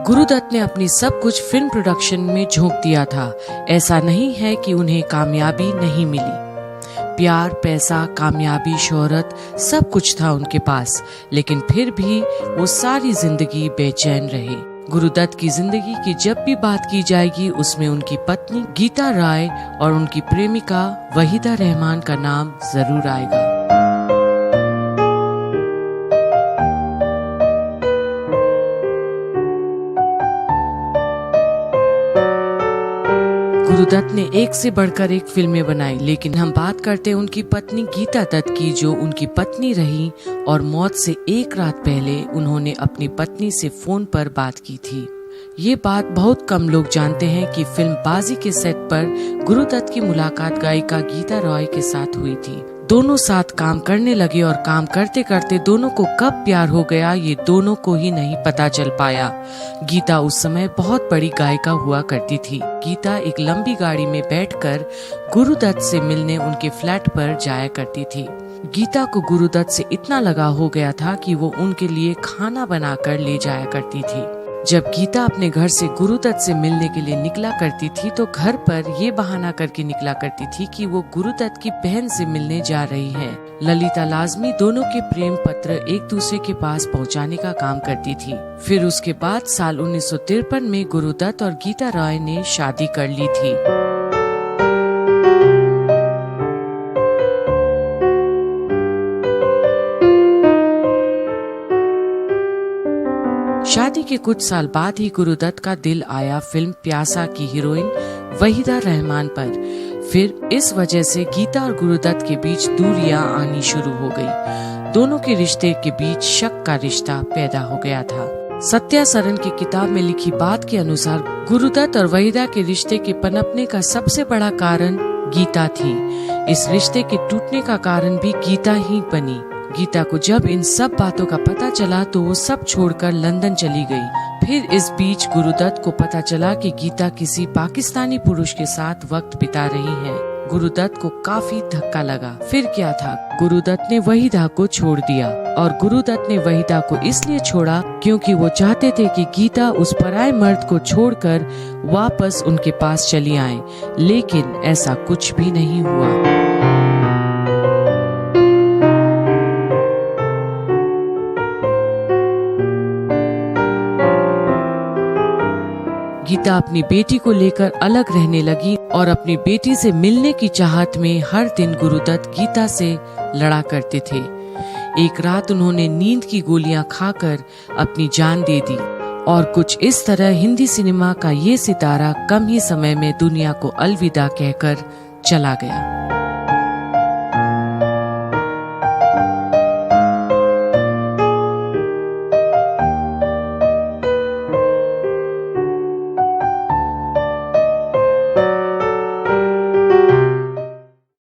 गुरुदत्त ने अपनी सब कुछ फिल्म प्रोडक्शन में झोंक दिया था। ऐसा नहीं है कि उन्हें कामयाबी नहीं मिली। प्यार, पैसा, कामयाबी, शोहरत सब कुछ था उनके पास, लेकिन फिर भी वो सारी जिंदगी बेचैन रहे। गुरुदत्त की जिंदगी की जब भी बात की जाएगी उसमें उनकी पत्नी गीता राय और उनकी प्रेमिका वहीदा रहमान का नाम जरूर आएगा। गुरुदत्त ने एक से बढ़कर एक फिल्में बनाई, लेकिन हम बात करते हैं उनकी पत्नी गीता दत्त की, जो उनकी पत्नी रही और मौत से एक रात पहले उन्होंने अपनी पत्नी से फोन पर बात की थी। ये बात बहुत कम लोग जानते हैं कि फिल्म बाजी के सेट पर गुरुदत्त की मुलाकात गायिका गीता रॉय के साथ हुई थी। दोनों साथ काम करने लगे और काम करते करते दोनों को कब प्यार हो गया ये दोनों को ही नहीं पता चल पाया। गीता उस समय बहुत बड़ी गायिका हुआ करती थी। गीता एक लंबी गाड़ी में बैठकर गुरुदत्त से मिलने उनके फ्लैट पर जाया करती थी। गीता को गुरुदत्त से इतना लगाव हो गया था कि वो उनके लिए खाना बनाकर ले जाया करती थी। जब गीता अपने घर से गुरुदत्त से मिलने के लिए निकला करती थी तो घर पर ये बहाना करके निकला करती थी कि वो गुरुदत्त की बहन से मिलने जा रही है। ललिता लाजमी दोनों के प्रेम पत्र एक दूसरे के पास पहुंचाने का काम करती थी। फिर उसके बाद साल 1953 में गुरुदत्त और गीता रॉय ने शादी कर ली थी। शादी के कुछ साल बाद ही गुरुदत्त का दिल आया फिल्म प्यासा की हीरोइन वहीदा रहमान पर। फिर इस वजह से गीता और गुरुदत्त के बीच दूरियां आनी शुरू हो गई। दोनों के रिश्ते के बीच शक का रिश्ता पैदा हो गया था। सत्या सरन की किताब में लिखी बात के अनुसार गुरुदत्त और वहीदा के रिश्ते के पनपने का सबसे बड़ा कारण गीता थी। इस रिश्ते के टूटने का कारण भी गीता ही बनी। गीता को जब इन सब बातों का पता चला तो वो सब छोड़कर लंदन चली गई। फिर इस बीच गुरुदत्त को पता चला कि गीता किसी पाकिस्तानी पुरुष के साथ वक्त बिता रही है। गुरुदत्त को काफी धक्का लगा। फिर क्या था, गुरुदत्त ने वहीदा को छोड़ दिया। और गुरुदत्त ने वहीदा को इसलिए छोड़ा क्योंकि वो चाहते थे कि गीता उस पराये मर्द को छोड़कर वापस उनके पास चली आए, लेकिन ऐसा कुछ भी नहीं हुआ। गीता अपनी बेटी को लेकर अलग रहने लगी और अपनी बेटी से मिलने की चाहत में हर दिन गुरुदत्त गीता से लड़ा करते थे। एक रात उन्होंने नींद की गोलियां खाकर अपनी जान दे दी और कुछ इस तरह हिंदी सिनेमा का ये सितारा कम ही समय में दुनिया को अलविदा कहकर चला गया।